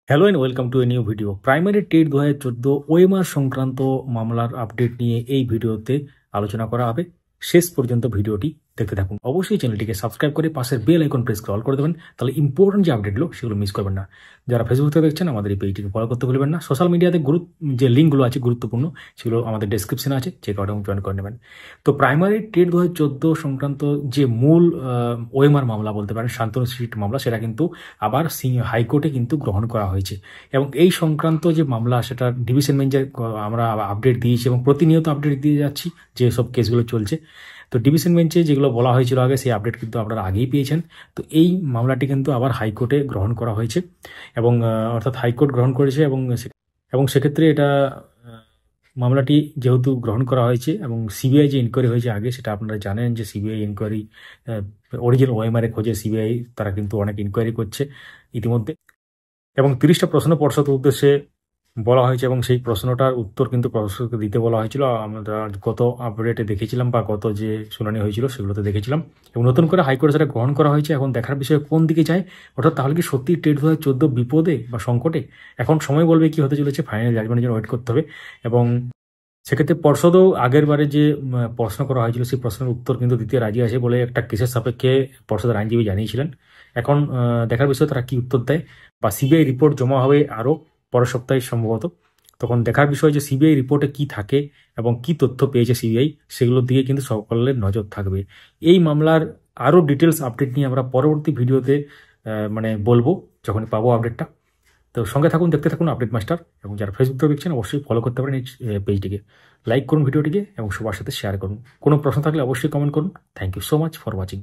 Hello and welcome to a new video. Primary TET 2014 OMR সংক্রান্ত মামলার update নিয়ে এই ভিডিওতে আলোচনা করা হবে। শেষ পর্যন্ত ভিডিওটি দেখতে থাকুন। অবশ্যই চ্যানেলটিকে সাবস্ক্রাইব করে পাশের বেল আইকন প্রেস করে অল করে দেবেন, তাহলে ইম্পর্টেন্ট যে আপডেটগুলো সেগুলো মিস করবেন না। যারা ফেসবুক থেকে দেখছেন আমাদের এই পেজটিকে ফলো করতে ভুলবেন না। সোশ্যাল মিডিয়াতে যে লিঙ্কগুলো আছে গুরুত্বপূর্ণ, সেগুলো আমাদের ডেসক্রিপশনে আছে, চেক আউট এবং জয়েন করে নেবেন। তো প্রাইমারি টেট 2014 সংক্রান্ত যে মূল ওএমআর মামলা বলতে পারেন, শান্তনু সিট মামলা, সেটা কিন্তু আবার হাইকোর্টে কিন্তু গ্রহণ করা হয়েছে। এবং এই সংক্রান্ত যে মামলা, সেটা ডিভিশন বেঞ্চে আমরা আপডেট দিয়েছি এবং প্রতিনিয়ত আপডেট দিয়ে যাচ্ছি যে সব কেসগুলো চলছে। তো ডিভিশন বেঞ্চে যেগুলো বলা হয়েছিল আগে, সেই আপডেট কিন্তু আপনারা আগেই পেয়েছেন। তো এই মামলাটি কিন্তু আবার হাইকোর্টে গ্রহণ করা হয়েছে এবং অর্থাৎ হাইকোর্ট গ্রহণ করেছে এবং সেক্ষেত্রে এটা মামলাটি যেহেতু গ্রহণ করা হয়েছে এবং সিবিআই যে ইনকোয়ারি হয়েছে আগে, সেটা আপনারা জানেন যে সিবিআই ইনকোয়ারি অরিজিনাল ওএমআর এর খোঁজে সিবিআই তারা কিন্তু অনেক ইনকোয়ারি করছে ইতিমধ্যে, এবং 30টা প্রশ্ন পর্ষদের উদ্দেশ্যে বলা হয়েছে এবং সেই প্রশ্নটার উত্তর কিন্তু পর্ষদকে দিতে বলা হয়েছিল। আমরা গত আপডেটে দেখেছিলাম বা গত যে শুনানি হয়েছিল সেগুলোতে দেখেছিলাম, এবং নতুন করে হাইকোর্টে সেটা গ্রহণ করা হয়েছে। এখন দেখার বিষয়ে কোন দিকে যায়, অর্থাৎ তাহলে কি সত্যি টেট 2014 বিপদে বা সংকটে? এখন সময় বলবে কি হতে চলেছে, ফাইনাল জাজমেন্টের জন্য ওয়েট করতে হবে। এবং সেক্ষেত্রে পর্ষদও আগের বারে যে প্রশ্ন করা হয়েছিল সেই প্রশ্নের উত্তর কিন্তু দিতে রাজি আছে বলে একটা কেসের সাপেক্ষে পর্ষদের আইনজীবী জানিয়েছিলেন। এখন দেখার বিষয় তারা কি উত্তর দেয়, বা সিবিআই রিপোর্ট জমা হবে আরও পরের সপ্তাহে সম্ভবত। তখন দেখার বিষয় যে সিবিআই রিপোর্টে কি থাকে এবং কি তথ্য পেয়েছে সিবিআই, সেগুলোর দিকে কিন্তু সকলের নজর থাকবে। এই মামলার আরও ডিটেলস আপডেট নিয়ে আমরা পরবর্তী ভিডিওতে বলবো যখন পাবো আপডেটটা। তো সঙ্গে থাকুন, দেখতে থাকুন আপডেট মাস্টার, এবং যারা ফেসবুক থেকে দেখছেন অবশ্যই ফলো করতে পারেন এই পেজটিকে। লাইক করুন ভিডিওটিকে এবং সবার সাথে শেয়ার করুন। কোনো প্রশ্ন থাকলে অবশ্যই কমেন্ট করুন। Thank you so much for watching.